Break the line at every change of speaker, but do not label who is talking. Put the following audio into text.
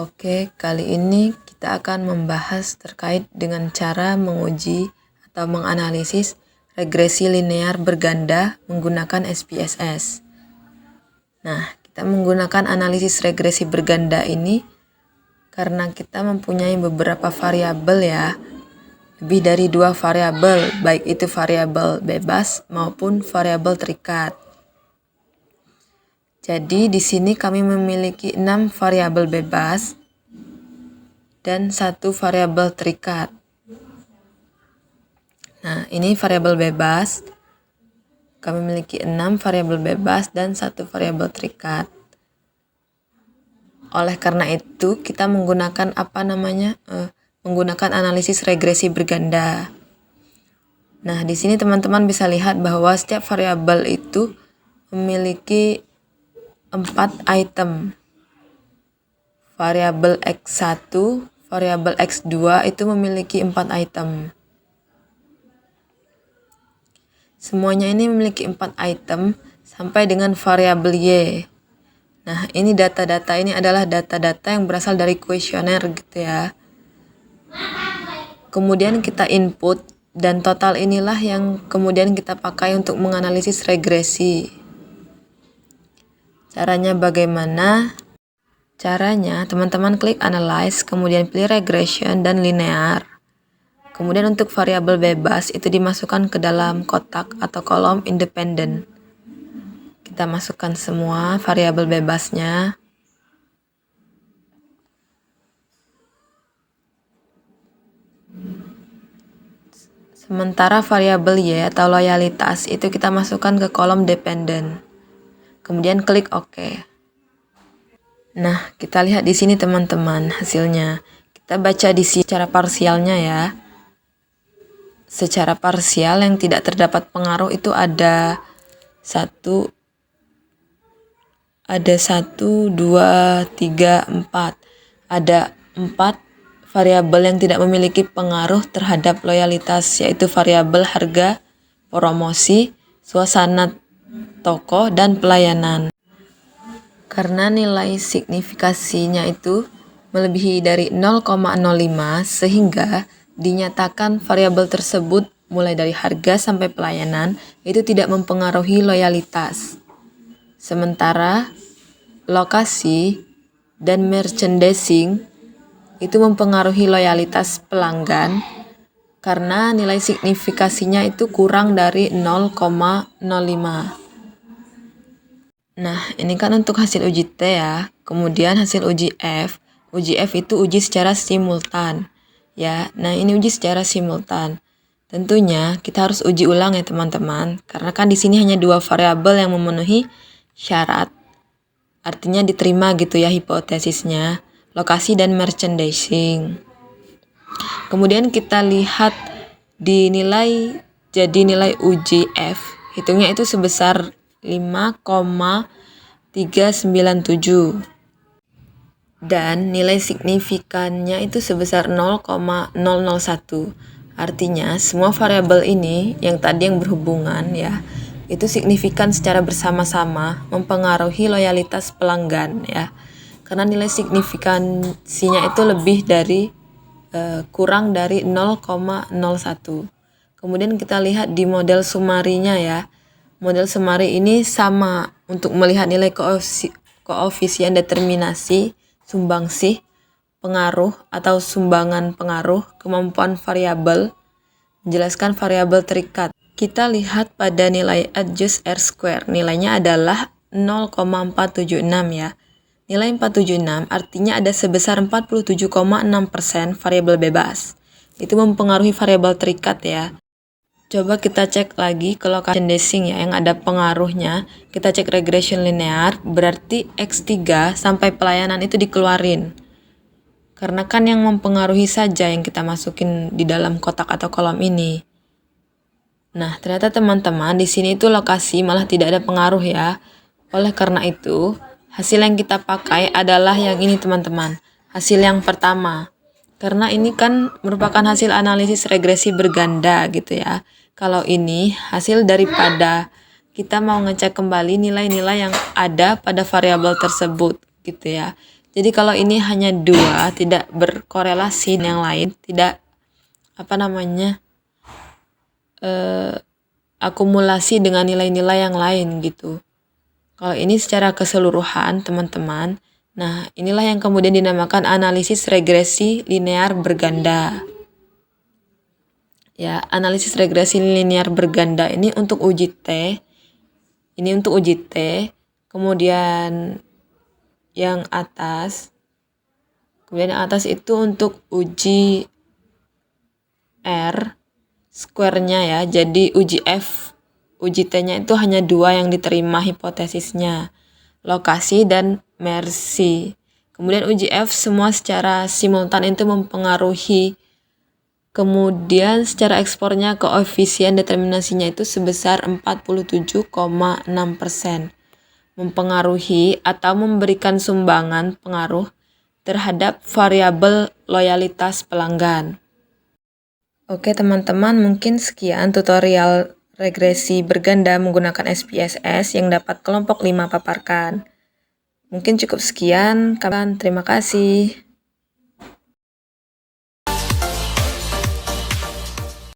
Oke, kali ini kita akan membahas terkait dengan cara menguji atau menganalisis regresi linear berganda menggunakan SPSS. Nah, kita menggunakan analisis regresi berganda ini karena kita mempunyai beberapa variabel ya. Lebih dari 2 variabel, baik itu variabel bebas maupun variabel terikat. Jadi di sini kami memiliki 6 variabel bebas dan 1 variabel terikat. Nah, ini variabel bebas. Kami memiliki 6 variabel bebas dan 1 variabel terikat. Oleh karena itu, kita menggunakan menggunakan analisis regresi berganda. Nah, di sini teman-teman bisa lihat bahwa setiap variabel itu memiliki 4 item. Variabel X1, variabel X2 itu memiliki 4 item. Semuanya ini memiliki 4 item sampai dengan variabel Y. Nah, ini data-data ini adalah data-data yang berasal dari kuesioner gitu ya. Kemudian kita input dan total inilah yang kemudian kita pakai untuk menganalisis regresi. Caranya bagaimana? Caranya, teman-teman klik Analyze, kemudian pilih Regression dan Linear. Kemudian untuk variabel bebas itu dimasukkan ke dalam kotak atau kolom independen. Kita masukkan semua variabel bebasnya. Sementara variabel Y atau loyalitas itu kita masukkan ke kolom dependen. Kemudian klik OK. Nah, kita lihat di sini teman-teman hasilnya. Kita baca di sini secara parsialnya ya. Secara parsial yang tidak terdapat pengaruh itu ada 1, 2, 3, 4. Ada 4 variabel yang tidak memiliki pengaruh terhadap loyalitas, yaitu variabel harga, promosi, suasana toko, dan pelayanan. Karena nilai signifikasinya itu melebihi dari 0,05 sehingga dinyatakan variabel tersebut mulai dari harga sampai pelayanan itu tidak mempengaruhi loyalitas. Sementara lokasi dan merchandising itu mempengaruhi loyalitas pelanggan karena nilai signifikasinya itu kurang dari 0,05. Nah, ini kan untuk hasil uji T ya. Kemudian hasil uji F. Uji F itu uji secara simultan. Ya, nah ini uji secara simultan. Tentunya kita harus uji ulang ya teman-teman. Karena kan di sini hanya 2 variabel yang memenuhi syarat. Artinya diterima gitu ya hipotesisnya. Lokasi dan merchandising. Kemudian kita lihat di nilai, jadi nilai uji F. Hitungnya itu sebesar 5,397 dan nilai signifikannya itu sebesar 0,001. Artinya semua variabel ini yang tadi yang berhubungan ya itu signifikan secara bersama-sama mempengaruhi loyalitas pelanggan ya, karena nilai signifikansinya itu lebih dari kurang dari 0,01. Kemudian kita lihat di model sumarinya ya. Model summary ini sama untuk melihat nilai koefisien determinasi, sumbangsih, pengaruh atau sumbangan pengaruh, kemampuan variabel, menjelaskan variabel terikat. Kita lihat pada nilai adjust R-square, nilainya adalah 0,476 ya. Nilai 476 artinya ada sebesar 47,6% variabel bebas. Itu mempengaruhi variabel terikat ya. Coba kita cek lagi ke location desing ya yang ada pengaruhnya. Kita cek regression linear, berarti X3 sampai pelayanan itu dikeluarin. Karena kan yang mempengaruhi saja yang kita masukin di dalam kotak atau kolom ini. Nah, ternyata teman-teman di sini itu lokasi malah tidak ada pengaruh ya. Oleh karena itu, hasil yang kita pakai adalah yang ini teman-teman. Hasil yang pertama. Karena ini kan merupakan hasil analisis regresi berganda gitu ya. Kalau ini hasil daripada kita mau ngecek kembali nilai-nilai yang ada pada variabel tersebut gitu ya. Jadi kalau ini hanya 2, tidak berkorelasi dengan yang lain, tidak akumulasi dengan nilai-nilai yang lain gitu. Kalau ini secara keseluruhan, teman-teman. Nah, inilah yang kemudian dinamakan analisis regresi linear berganda. Ya, analisis regresi linear berganda ini untuk uji T. Ini untuk uji T. Kemudian yang atas itu untuk uji R square-nya ya. Jadi uji F, uji T-nya itu hanya 2 yang diterima hipotesisnya, lokasi dan Mercy. Kemudian uji F semua secara simultan itu mempengaruhi. Kemudian secara ekspornya koefisien determinasinya itu sebesar 47,6%. Mempengaruhi atau memberikan sumbangan pengaruh terhadap variabel loyalitas pelanggan. Oke teman-teman, mungkin sekian tutorial regresi berganda menggunakan SPSS yang dapat kelompok 5 paparkan. Mungkin cukup sekian, kawan. Terima kasih.